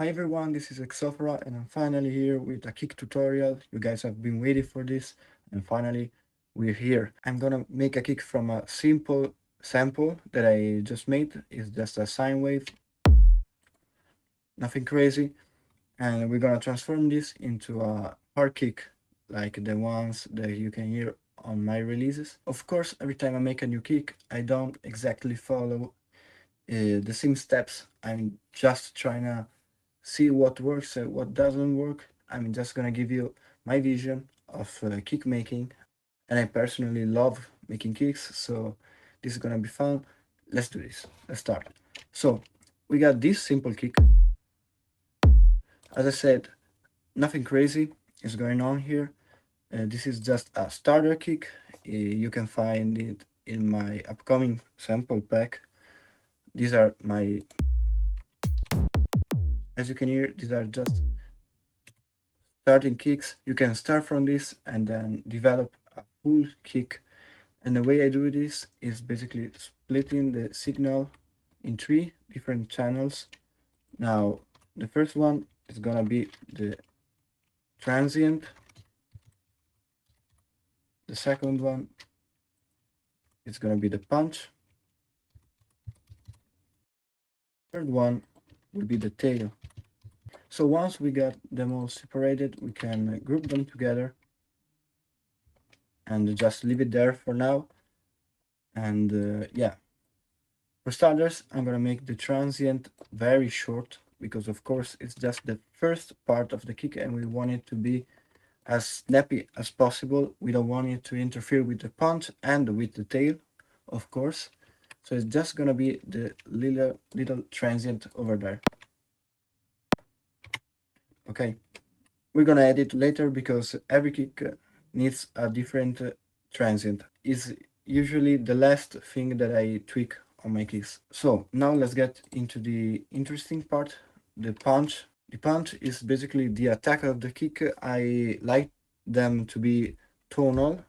Hi everyone, this is Exophora and I'm finally here with a kick tutorial. You guys have been waiting for this and finally we're here. I'm gonna make a kick from a simple sample that I just made. It's just a sine wave, nothing crazy. And we're gonna transform this into a hard kick like the ones that you can hear on my releases. Of course, every time I make a new kick, I don't exactly follow the same steps. I'm just trying to see what works and what doesn't work. I'm just gonna give you my vision of kick making, and I personally love making kicks, so this is gonna be fun. Let's do this. Let's start. So we got this simple kick. As I said, nothing crazy is going on here. This is just a starter kick. You can find it in my upcoming sample pack. These are my, as you can hear, these are just starting kicks. You can start from this and then develop a full kick. And the way I do this is basically splitting the signal in three different channels. Now, the first one is gonna be the transient. The second one is gonna be the punch. Third one will be the tail. So once we got them all separated, we can group them together and just leave it there for now. And yeah, for starters, I'm gonna make the transient very short because of course it's just the first part of the kick and we want it to be as snappy as possible. We don't want it to interfere with the punch and with the tail, of course. So it's just gonna be the little transient over there. Okay, we're gonna add it later because every kick needs a different transient. Is usually the last thing that I tweak on my kicks. So now let's get into the interesting part, the punch. The punch is basically the attack of the kick. I like them to be tonal.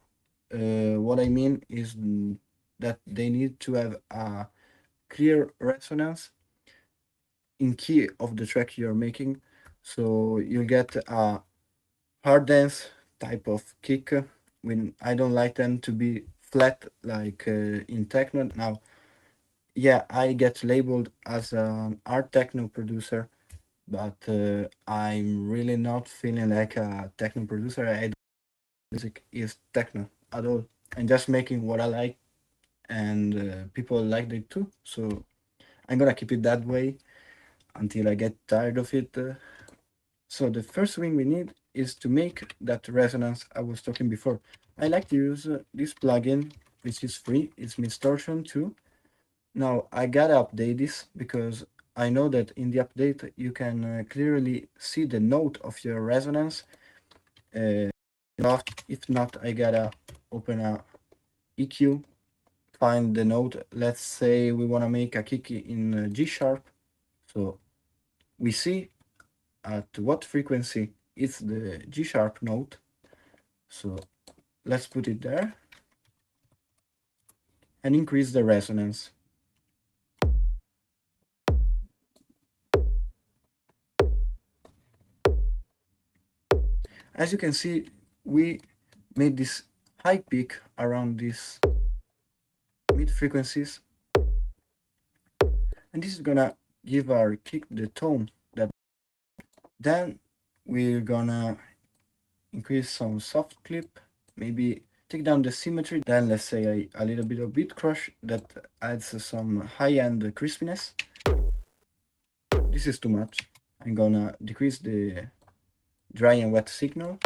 What I mean is that they need to have a clear resonance in key of the track you're making. So you get a hard dance type of kick when I don't like them to be flat like in techno. Now, yeah, I get labeled as an art techno producer, but I'm really not feeling like a techno producer. I don't music is techno at all. I'm just making what I like, and people like it too. So I'm gonna keep it that way until I get tired of it. So the first thing we need is to make that resonance I was talking before. I like to use this plugin, which is free. It's Mistortion too. Now I gotta update this because I know that in the update you can clearly see the note of your resonance. If not, I gotta open a EQ, find the note. Let's say we wanna make a kick in G sharp. So we see at what frequency is the G sharp note. So let's put it there and increase the resonance. As you can see, we made this high peak around these mid frequencies, and this is gonna give our kick the tone that then we're gonna increase some soft clip, maybe take down the symmetry, then let's say a little bit of beat crush that adds some high-end crispiness. This is too much. I'm gonna decrease the dry and wet signal.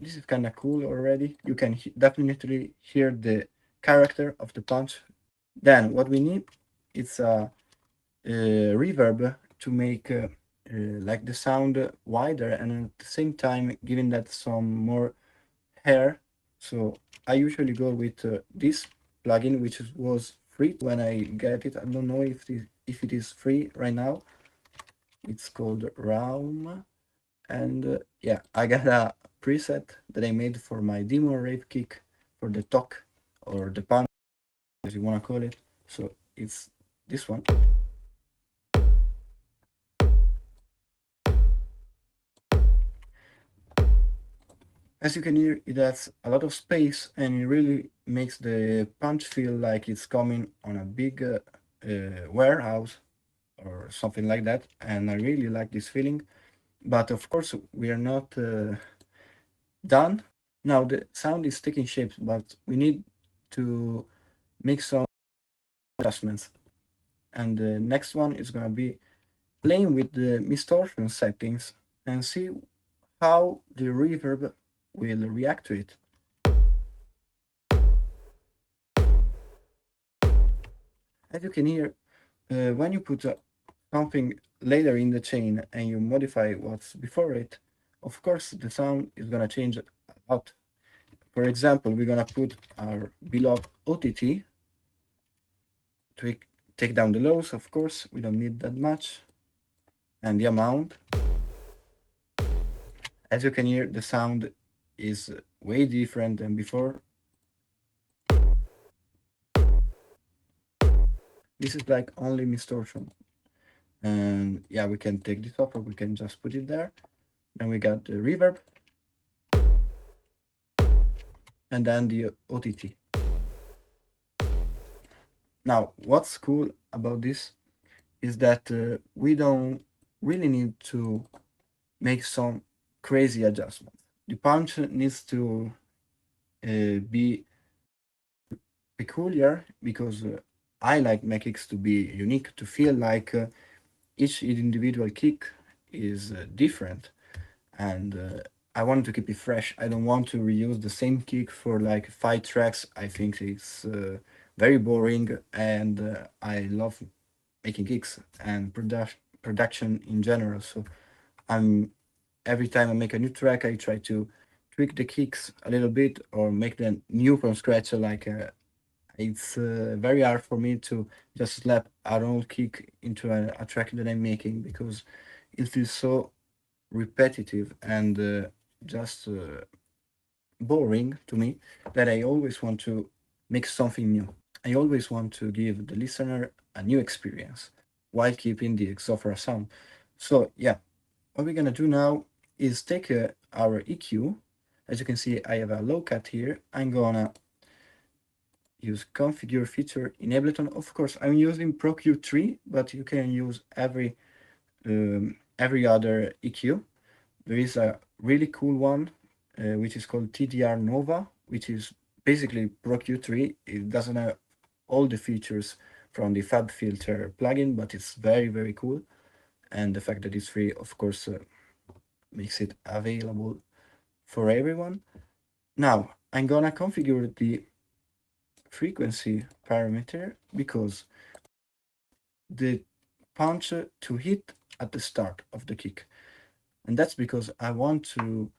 This is kind of cool already. You can definitely hear the character of the punch. Then what we need is a reverb to make like the sound wider and at the same time giving that some more hair. So I usually go with this plugin, which was free when I get it. I don't know if it is free right now. It's called Realm. And yeah, I got a preset that I made for my demo rave kick for the talk or the punch, as you want to call it. So it's this one. As you can hear, it has a lot of space and it really makes the punch feel like it's coming on a big warehouse or something like that. And I really like this feeling. But of course, we are not done. Now the sound is taking shape, but we need to make some adjustments. And the next one is going to be playing with the distortion settings and see how the reverb will react to it. As you can hear, when you put something later in the chain and you modify what's before it, of course the sound is gonna change a lot. For example, we're gonna put our beloved OTT to take down the lows, of course, we don't need that much, and the amount. As you can hear, the sound is way different than before. This is like only distortion. And yeah, we can take this off or we can just put it there. Then we got the reverb and then the OTT. Now, what's cool about this is that we don't really need to make some crazy adjustments. The punch needs to be peculiar because I like my kicks to be unique, to feel like each individual kick is different. And I want to keep it fresh. I don't want to reuse the same kick for like 5 tracks. I think it's very boring, and I love making kicks and production in general. So I'm every time I make a new track, I try to tweak the kicks a little bit or make them new from scratch. So like it's very hard for me to just slap an old kick into a track that I'm making because it feels so repetitive and just boring to me that I always want to make something new. I always want to give the listener a new experience while keeping the Exophora sound. So yeah, what we're gonna do now is take our EQ. As you can see, I have a low cut here. I'm gonna use configure feature in Ableton. Of course, I'm using Pro Q3, but you can use every other EQ. There is a really cool one, which is called TDR Nova, which is basically Pro Q3. It doesn't have all the features from the Fab Filter plugin, but it's very, very cool. And the fact that it's free, of course, makes it available for everyone. Now, I'm gonna configure the frequency parameter because the punch to hit at the start of the kick. And that's because I want to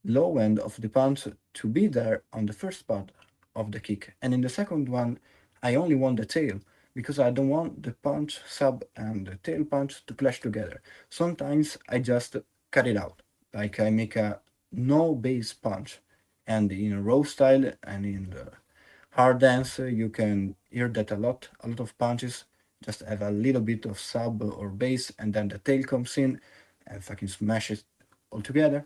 low end of the punch to be there on the first part of the kick. And in the second one, I only want the tail because I don't want the punch sub and the tail punch to clash together. Sometimes I just cut it out, like I make a no bass punch. And in a row style and in the hard dance, you can hear that a lot of punches just have a little bit of sub or bass, and then the tail comes in and fucking smashes all together.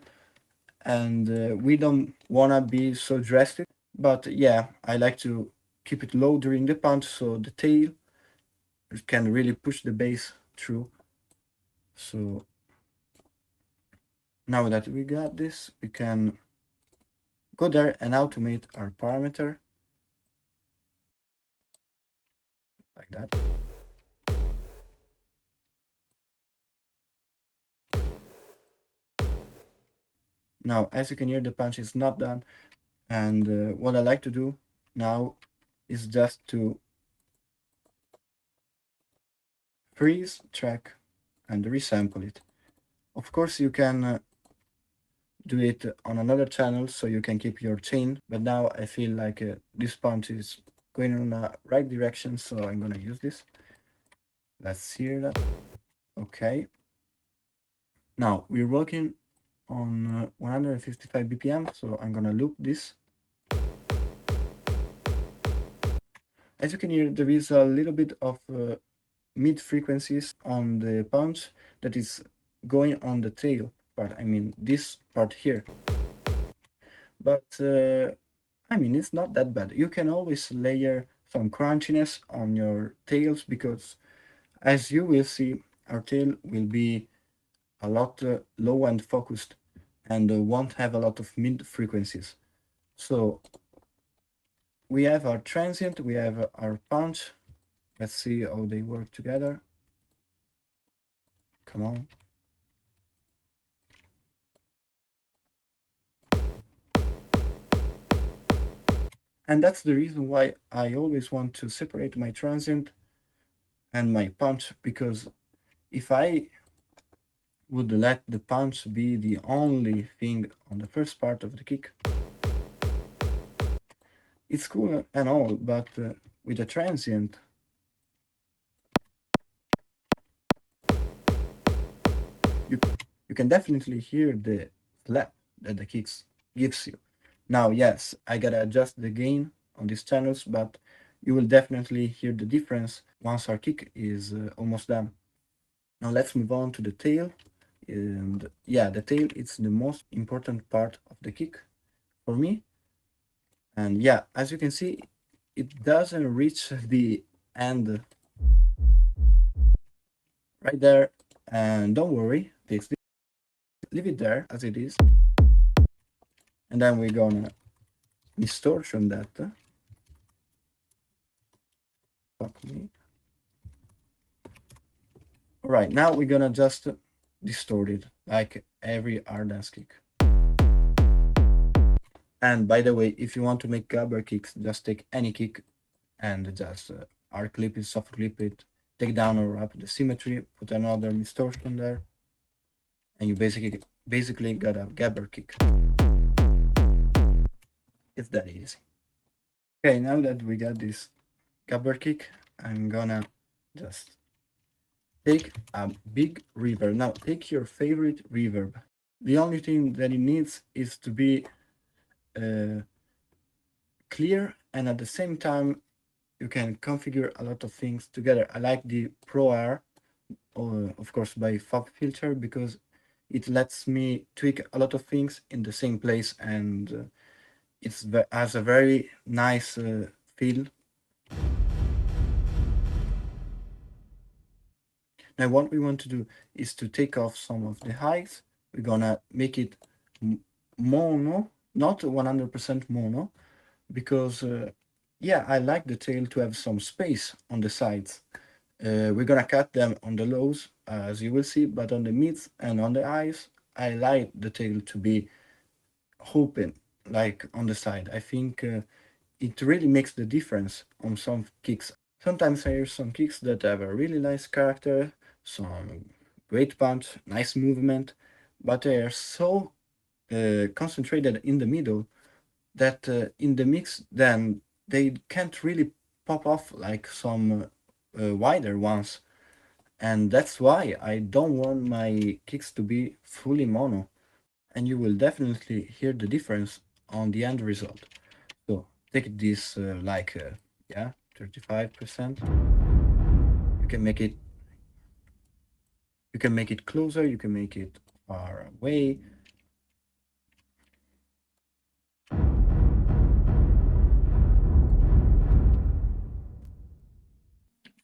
And we don't wanna be so drastic, but yeah, I like to keep it low during the punch so the tail can really push the bass through. So now that we got this, we can go there and automate our parameter like that. Now, as you can hear, the punch is not done. And what I like to do now is just to freeze track and resample it. Of course, you can do it on another channel so you can keep your chain, but now I feel like this punch is going in the right direction, so I'm gonna use this. Let's hear that. Okay. Now we're working on 155 BPM, so I'm gonna loop this. As you can hear, there is a little bit of mid frequencies on the punch that is going on the tail part. I mean, this part here. but I mean, it's not that bad. You can always layer some crunchiness on your tails because, as you will see, our tail will be a lot low and focused and won't have a lot of mid frequencies. So we have our transient, we have our punch. Let's see how they work together. Come on. And that's the reason why I always want to separate my transient and my punch, because if I would let the punch be the only thing on the first part of the kick, it's cool and all, but with a transient, you, you can definitely hear the slap that the kicks gives you. Now, yes, I gotta adjust the gain on these channels, but you will definitely hear the difference once our kick is almost done. Now let's move on to the tail. And yeah, the tail is the most important part of the kick for me. And yeah, as you can see, it doesn't reach the end right there. And don't worry, fix this. Leave it there as it is. And then we're gonna distortion that. Fuck me. All right, now we're gonna just distort it like every hard dance kick. And by the way, if you want to make gabber kicks, just take any kick and just hard clip it, soft clip it, take down or up the symmetry, put another distortion there, and you basically got a gabber kick. It's that easy. Okay, now that we got this gabber kick, I'm gonna just take a big reverb. Now take your favorite reverb. The only thing that it needs is to be uh, clear, and at the same time you can configure a lot of things together. I like the Pro R, of course by Fab Filter, because it lets me tweak a lot of things in the same place, and has a very nice feel. Now what we want to do is to take off some of the highs. We're gonna make it mono, not 100% mono, because yeah, I like the tail to have some space on the sides. We're gonna cut them on the lows, as you will see, but on the mids and on the eyes, I like the tail to be open, like on the side. I think it really makes the difference on some kicks. Sometimes I hear some kicks that have a really nice character, some great punch, nice movement, but they are so concentrated in the middle that in the mix then they can't really pop off like some wider ones. And that's why I don't want my kicks to be fully mono. And you will definitely hear the difference on the end result. So take this yeah, 35%. You can make it you can make it closer, you can make it far away.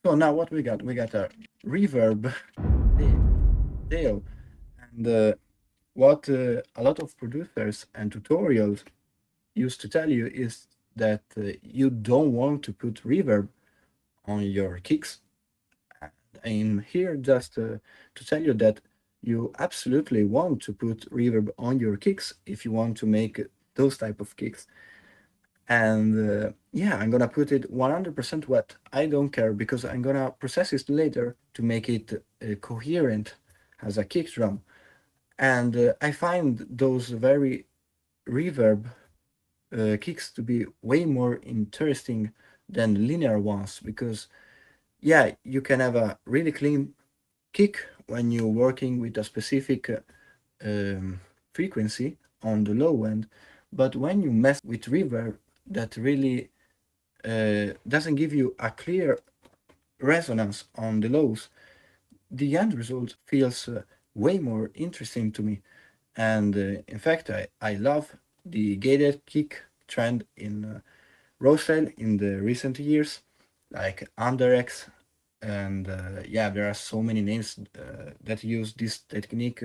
So now what we got? We got a reverb tail. And what a lot of producers and tutorials used to tell you is that you don't want to put reverb on your kicks. I'm here just to tell you that you absolutely want to put reverb on your kicks if you want to make those type of kicks. And yeah, I'm gonna put it 100% wet. I don't care because I'm gonna process it later to make it coherent as a kick drum. And I find those very reverb kicks to be way more interesting than linear ones, because yeah, you can have a really clean kick when you're working with a specific frequency on the low end, but when you mess with reverb that really doesn't give you a clear resonance on the lows, the end result feels way more interesting to me. And in fact, I love the gated kick trend in row style in the recent years, like Underx, and yeah, there are so many names that use this technique,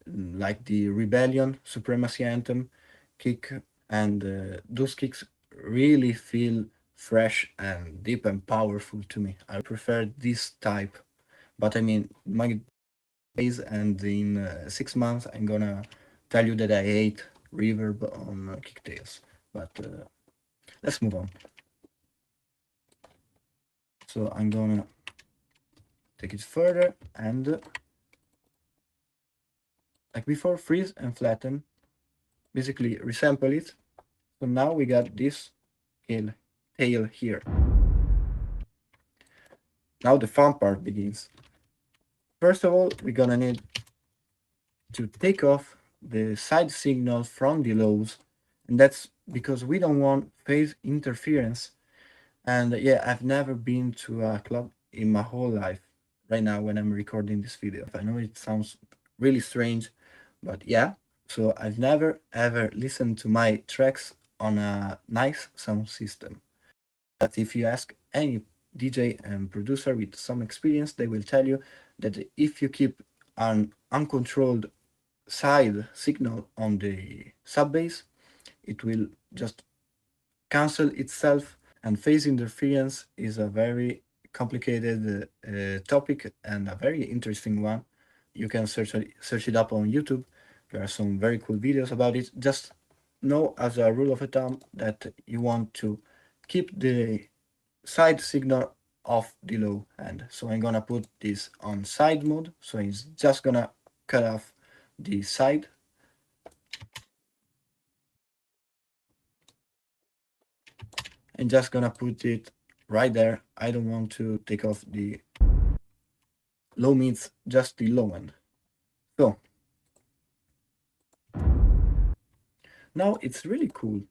like the Rebellion, Supremacy Anthem kick, and those kicks really feel fresh and deep and powerful to me. I prefer this type, but I mean, my days and in 6 months, I'm gonna tell you that I hate reverb on kicktails. But let's move on. So I'm gonna take it further and like before, freeze and flatten, basically resample it. So now we got this tail here. Now the fun part begins. First of all, we're gonna need to take off the side signal from the lows, and that's because we don't want phase interference. And yeah, I've never been to a club in my whole life right now when I'm recording this video. I know it sounds really strange, but yeah. So I've never ever listened to my tracks on a nice sound system. But if you ask any DJ and producer with some experience, they will tell you that if you keep an uncontrolled side signal on the sub bass, it will just cancel itself, and phase interference is a very complicated topic and a very interesting one. You can search it up on YouTube. There are some very cool videos about it. Just know as a rule of thumb that you want to keep the side signal off the low end. So I'm gonna put this on side mode. So it's just gonna cut off the side. I'm just gonna put it right there. I don't want to take off the low mids, just the low end. So now it's really cool.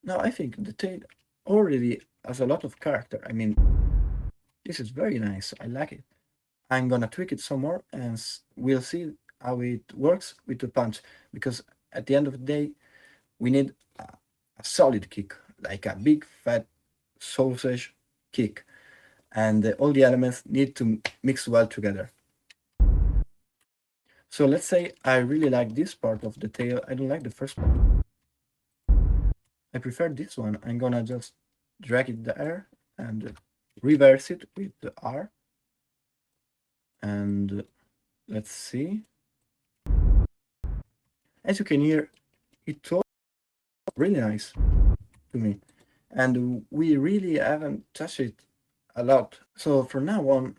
Now I think the tail already has a lot of character. I mean, this is very nice. I like it. I'm gonna tweak it some more and we'll see how it works with the punch, because at the end of the day, we need a solid kick, like a big fat sausage kick, and all the elements need to mix well together. So let's say I really like this part of the tail. I don't like the first part. I prefer this one. I'm gonna just drag it there and reverse it with the R. And let's see. As you can hear, it looks really nice to me. And we really haven't touched it a lot. So from now on,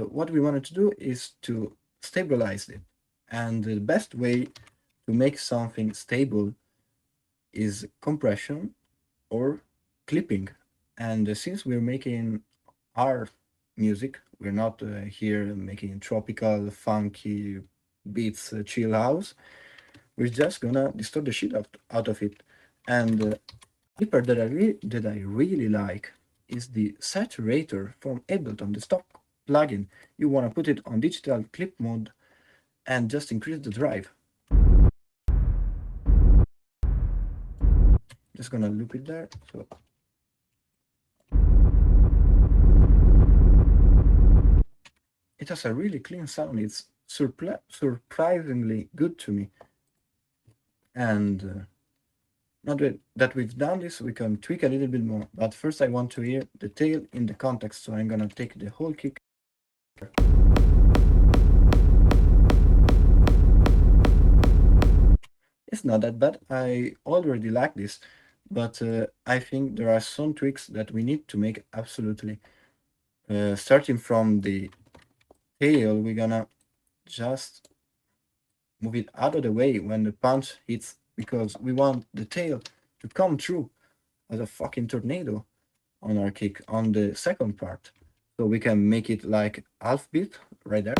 what we wanted to do is to stabilize it. And the best way to make something stable is compression or clipping. And since we're making our music, we're not here making tropical, funky beats, chill house. We're just gonna distort the shit out of it. And clipper that I really like is the saturator from Ableton, the stock plugin. You wanna put it on digital clip mode and just increase the drive. Just gonna loop it there. So it has a really clean sound. It's surprisingly good to me. And now that we've done this, we can tweak a little bit more. But first I want to hear the tail in the context. So I'm gonna take the whole kick. It's not that bad. I already like this, but I think there are some tweaks that we need to make absolutely. Starting from the tail, we're gonna just move it out of the way when the punch hits, because we want the tail to come through as a fucking tornado on our kick on the second part. So we can make it like half beat right there.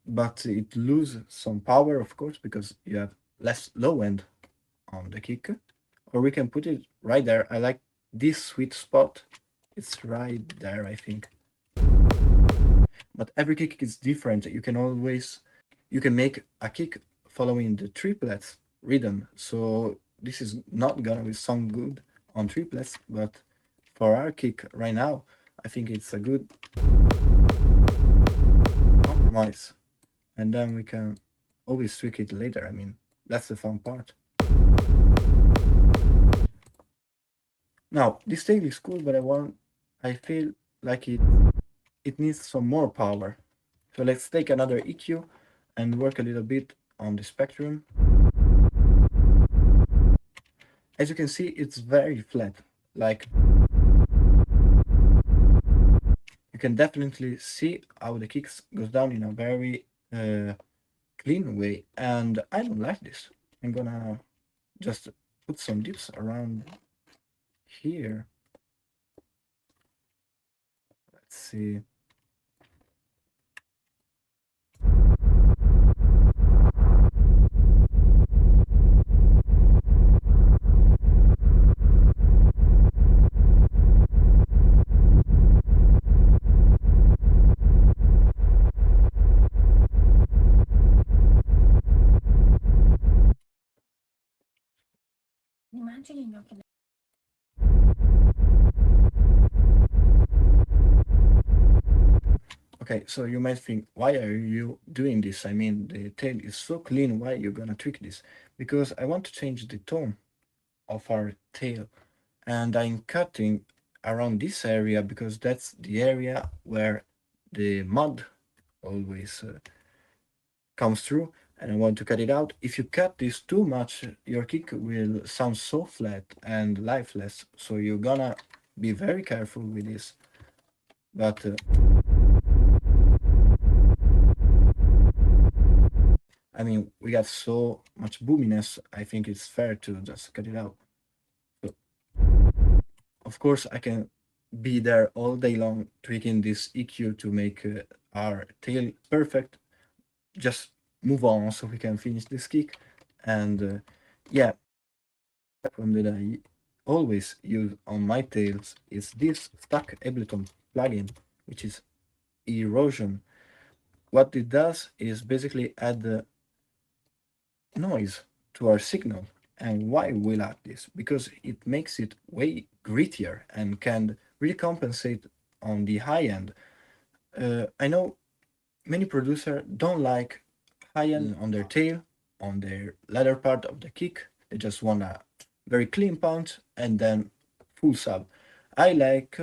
But it loses some power, of course, because you have less low end on the kick. Or we can put it right there. I like this sweet spot. It's right there, I think. But every kick is different. You can make a kick following the triplets rhythm. So this is not gonna be sound good on triplets, but for our kick right now, I think it's a good compromise. And then we can always tweak it later. I mean, that's the fun part. Now, this tail is cool, but I feel like it needs some more power. So let's take another EQ and work a little bit on the spectrum. As you can see, it's very flat. Like, you can definitely see how the kicks goes down in a very clean way, and I don't like this. I'm gonna just put some dips around here. Let's see. Okay, so you might think, why are you doing this? I mean, the tail is so clean, why are you gonna tweak this? Because I want to change the tone of our tail, and I'm cutting around this area because that's the area where the mud always comes through, and I want to cut it out. If you cut this too much, your kick will sound so flat and lifeless, so you're gonna be very careful with this. But I mean, we got so much boominess, I think it's fair to just cut it out. So, of course, I can be there all day long tweaking this EQ to make our tail perfect. Just move on so we can finish this kick. And yeah, one that I always use on my tails is this Stack Ableton plugin, which is erosion. What it does is basically add the noise to our signal. And why we like this? Because it makes it way grittier and can really compensate on the high end. I know many producers don't like high end on their tail, on their latter part of the kick. They just want a very clean punch and then full sub. I like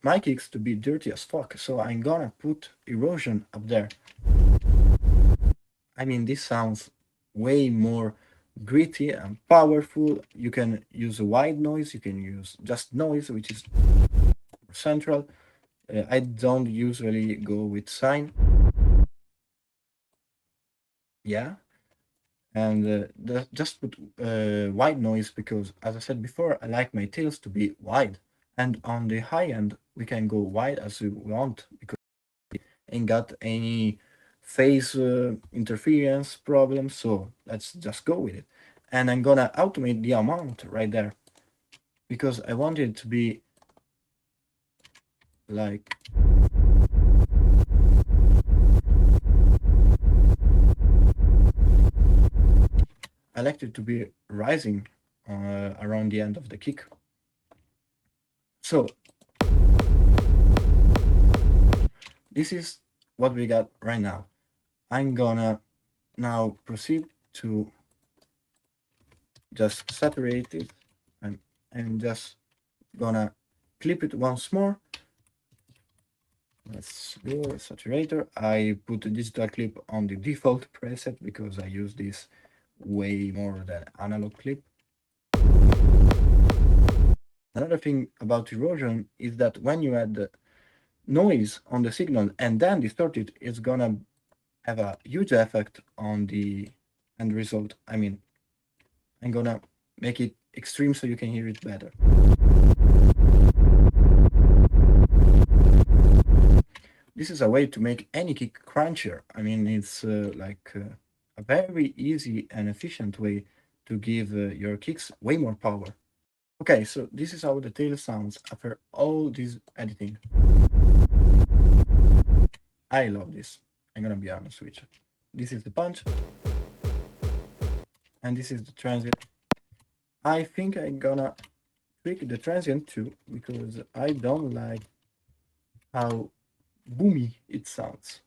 my kicks to be dirty as fuck, so I'm gonna put erosion up there. I mean, this sounds way more gritty and powerful. You can use a white noise, you can use just noise, which is central. I don't usually go with sine. Yeah, and just put white noise because, as I said before, I like my tails to be wide. And on the high end, we can go wide as we want because we ain't got any phase interference problems. So let's just go with it. And I'm gonna automate the amount right there because I want it to be like I like it to be rising around the end of the kick. So this is what we got right now. I'm gonna now proceed to just saturate it and just gonna clip it once more. Let's go saturator. I put a digital clip on the default preset because I use this way more than analog clip. Another thing about erosion is that when you add the noise on the signal and then distort it, it's gonna have a huge effect on the end result. I mean, I'm gonna make it extreme so you can hear it better. This is a way to make any kick crunchier. I mean, it's a very easy and efficient way to give your kicks way more power. Okay, so this is how the tail sounds after all this editing. I love this. I'm gonna be honest with you. This is the punch. and this is the transient. I think I'm gonna tweak the transient too because I don't like how boomy it sounds.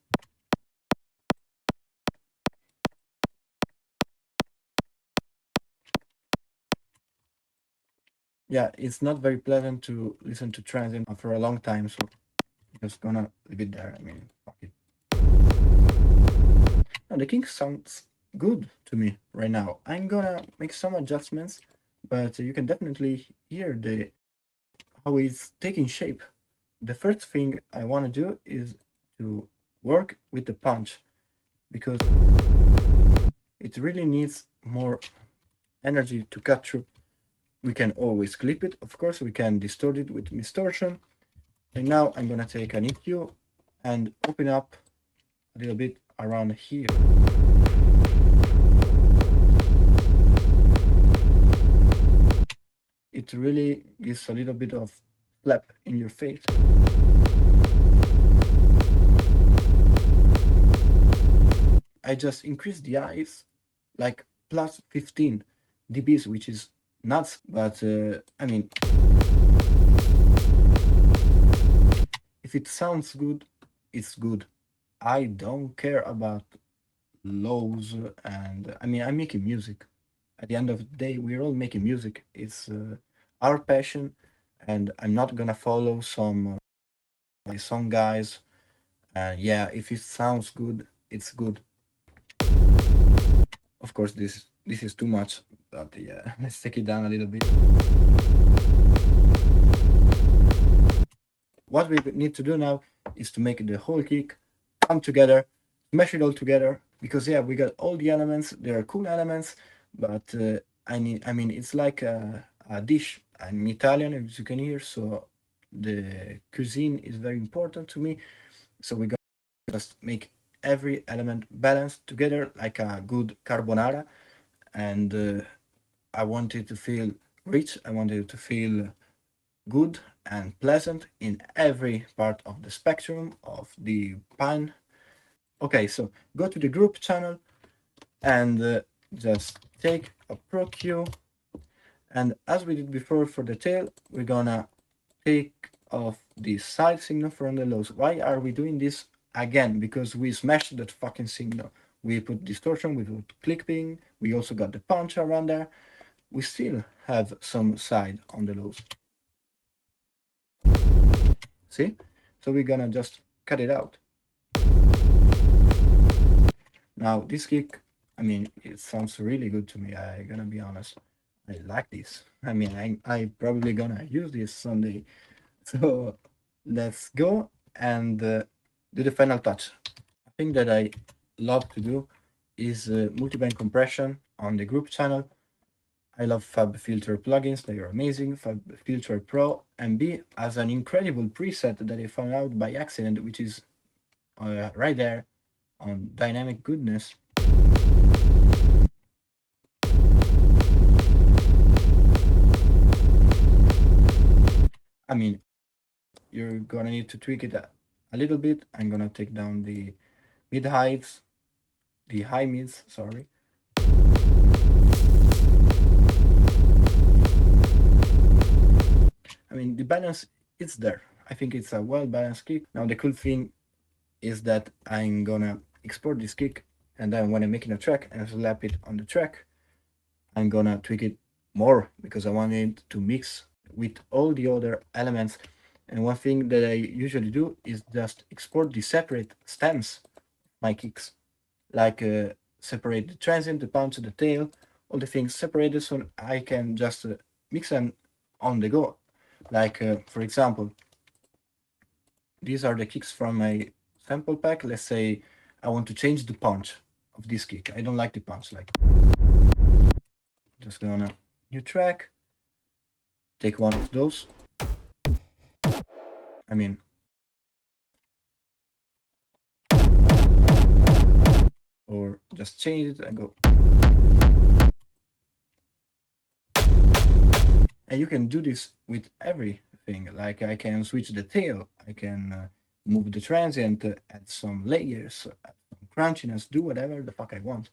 Yeah, it's not very pleasant to listen to transient for a long time, so I'm just gonna leave it there. I mean, fuck it. Now, the kick sounds good to me right now. I'm gonna make some adjustments, but you can definitely hear the how it's taking shape. The first thing I want to do is to work with the punch because it really needs more energy to cut through. We can always clip it, of course, we can distort it with distortion. And now I'm gonna take an EQ and open up a little bit around here. It really gives a little bit of slap in your face. I just increased the eyes like plus 15 dBs, which is nuts, but I mean, if it sounds good, it's good. I don't care about lows, and I mean, I'm making music. At the end of the day, we're all making music. It's our passion, and I'm not gonna follow some guys. And yeah, if it sounds good, it's good. Of course, this is too much, but yeah, let's take it down a little bit. What we need to do now is to make the whole kick come together, smash it all together. Because yeah, we got all the elements. They are cool elements, but I mean, it's like a dish. I'm Italian, as you can hear, so the cuisine is very important to me. So we got just make every element balanced together like a good carbonara, and I want it to feel rich. I want it to feel good and pleasant in every part of the spectrum of the pan. Okay, so go to the group channel and just take a pro cue. And as we did before for the tail, we're gonna take off the side signal from the lows. Why are we doing this again? Because we smashed that fucking signal. We put distortion, we put clipping, we also got the punch around there. We still have some side on the lows. See? So we're gonna just cut it out. Now this kick, I mean, it sounds really good to me. I gonna be honest. I like this. I mean, I probably gonna use this someday. So let's go and do the final touch. A thing that I love to do is multiband compression on the group channel. I love FabFilter plugins, they are amazing. FabFilter Pro MB has an incredible preset that I found out by accident, which is right there on Dynamic Goodness. I mean, you're gonna need to tweak it a little bit. I'm gonna take down the mid highs, the high mids, sorry. I mean, the balance is there. I think it's a well balanced kick. Now, the cool thing is that I'm gonna export this kick, and then when I'm making a track and slap it on the track, I'm gonna tweak it more because I want it to mix with all the other elements. And one thing that I usually do is just export the separate stems, my kicks, like separate the transient, the punch, the tail, all the things separated so I can just mix them on the go. Like, for example, these are the kicks from my sample pack. Let's say I want to change the punch of this kick. I don't like the punch. Like, just gonna new track, take one of those. I mean, or just change it and go. And you can do this with everything. Like I can switch the tail, I can move the transient, add some layers, add some crunchiness, do whatever the fuck I want.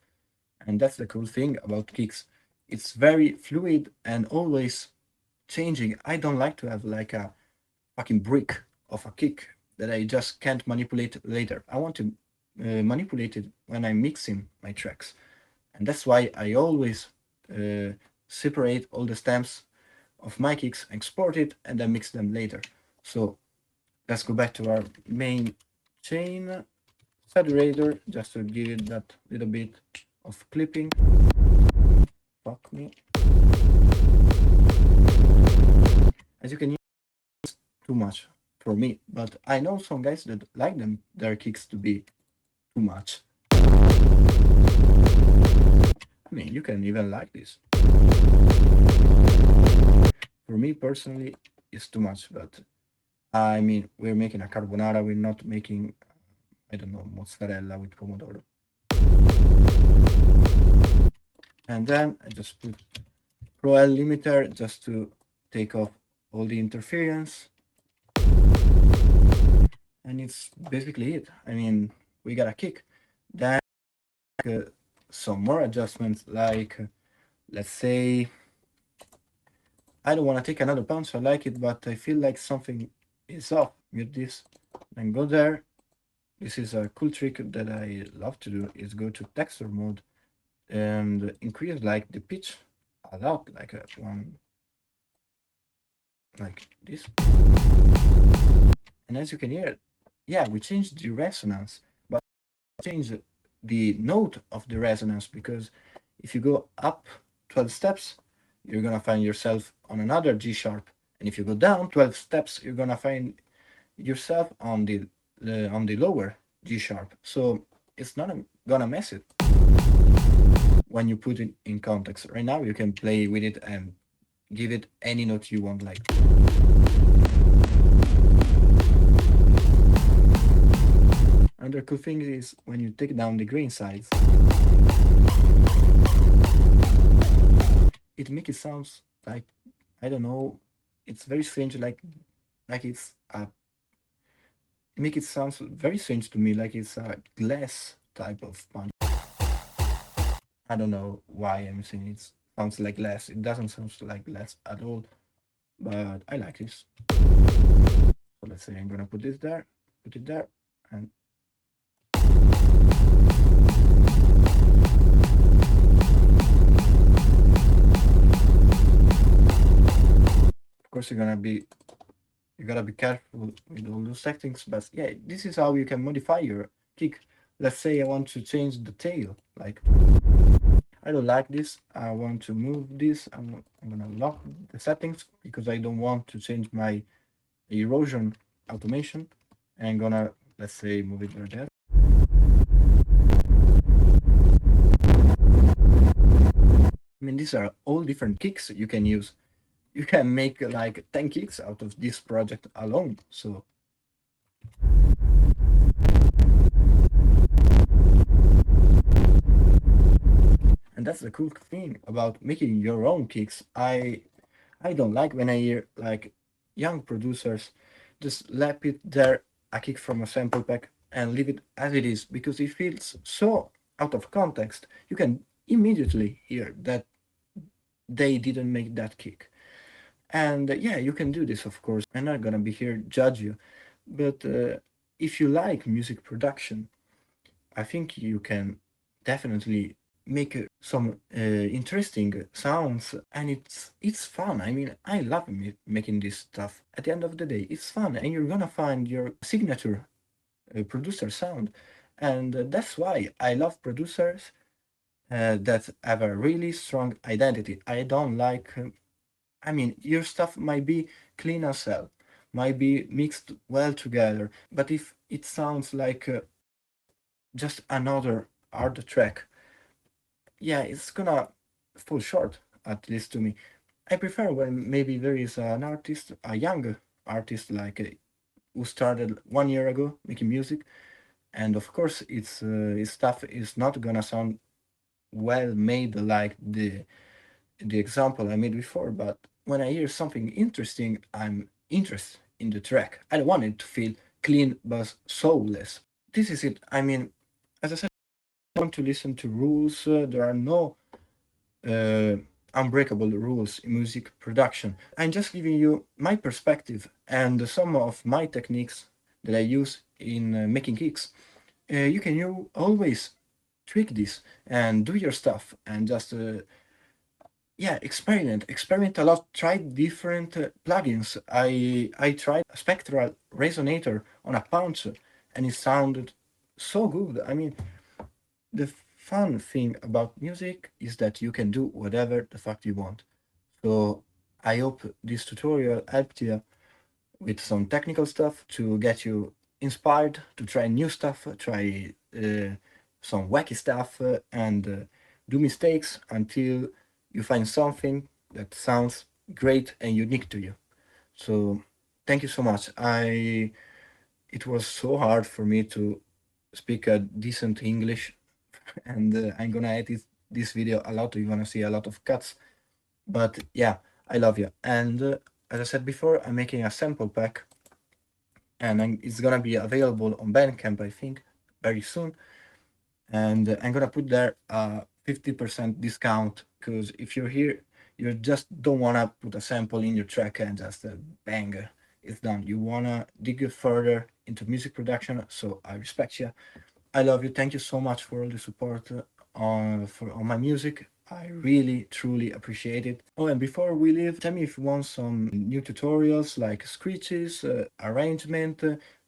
And that's the cool thing about kicks. It's very fluid and always changing. I don't like to have like a fucking brick of a kick that I just can't manipulate later. I want to manipulate it when I'm mixing my tracks. And that's why I always uh, separate all the stems of my kicks, export it, and then mix them later. So let's go back to our main chain saturator just to give it that little bit of clipping. Fuck me. As you can hear, too much for me, but I know some guys that like them their kicks to be too much. I mean, you can even like this. For me personally, it's too much, but I mean, we're making a carbonara, we're not making, I don't know, mozzarella with pomodoro. And then I just put Pro L limiter just to take off all the interference. And it's basically it. I mean, we got a kick. Then uh, some more adjustments, like let's say I don't want to take another punch. I like it, but I feel like something is off. Mute this, then go there. This is a cool trick that I love to do. Is go to texture mode and increase like the pitch a lot, like a one, like this. And as you can hear, yeah, we changed the resonance, but change the note of the resonance, because if you go up 12 steps, you're gonna find yourself on another G sharp, and if you go down 12 steps, you're gonna find yourself on the lower G sharp. So it's not gonna mess it when you put it in context. Right now, you can play with it and give it any note you want, like. Another cool thing is when you take down the green sides, it makes it sounds like, I don't know, it's very strange, like it's a make it sounds very strange to me, like it's a glass type of punch. I don't know why I'm saying it sounds like glass. It doesn't sound like glass at all, but I like this. So let's say I'm gonna put this there, put it there, and of course you gotta be careful with all those settings, but yeah, this is how you can modify your kick. Let's say I want to change the tail, like I don't like this, I want to move this, I'm gonna lock the settings because I don't want to change my erosion automation, and I'm gonna, let's say, move it like that. I mean, these are all different kicks you can use. You can make like 10 kicks out of this project alone, so and that's the cool thing about making your own kicks. I don't like when I hear like young producers just lap it there a kick from a sample pack and leave it as it is, because it feels so out of context. You can immediately hear that they didn't make that kick. And yeah, you can do this, of course. I'm not gonna be here judge you, but if you like music production, I think you can definitely make some interesting sounds, and it's fun. I mean, I love making this stuff. At the end of the day, it's fun, and you're gonna find your signature producer sound, and that's why I love producers that have a really strong identity. I don't like. I mean, your stuff might be clean as hell, might be mixed well together, but if it sounds like just another art track, yeah, it's gonna fall short, at least to me. I prefer when maybe there is an artist, a young artist, like who started 1 year ago making music, and of course, his stuff is not gonna sound well made like the example I made before. But when I hear something interesting, I'm interested in the track. I don't want it to feel clean but soulless. This is it. I mean, as I said, want to listen to rules. There are no uh, unbreakable rules in music production. I'm just giving you my perspective and some of my techniques that I use in making kicks. You can always tweak this and do your stuff and just yeah, experiment a lot. Try different plugins. I tried a spectral resonator on a punch and it sounded so good. I mean, the fun thing about music is that you can do whatever the fuck you want. So I hope this tutorial helped you with some technical stuff to get you inspired to try new stuff, try some wacky stuff, and do mistakes until you find something that sounds great and unique to you. So thank you so much. It was so hard for me to speak a decent English, and I'm gonna edit this video a lot. You're gonna see a lot of cuts, but yeah, I love you. And as I said before, I'm making a sample pack, and it's gonna be available on Bandcamp, I think, very soon. And I'm gonna put there a 50% discount because if you're here, you just don't wanna put a sample in your track and just bang, it's done. You wanna dig further into music production, so I respect you. I love you. Thank you so much for all the support on my music. I really truly appreciate it. Oh, and before we leave, tell me if you want some new tutorials like screeches, arrangement,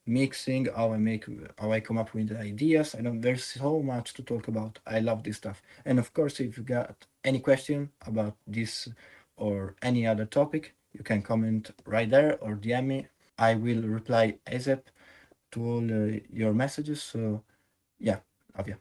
mixing, how I come up with ideas. I know there's so much to talk about. I love this stuff. And of course, if you got any question about this or any other topic, you can comment right there or DM me. I will reply ASAP to all your messages. So yeah, love you.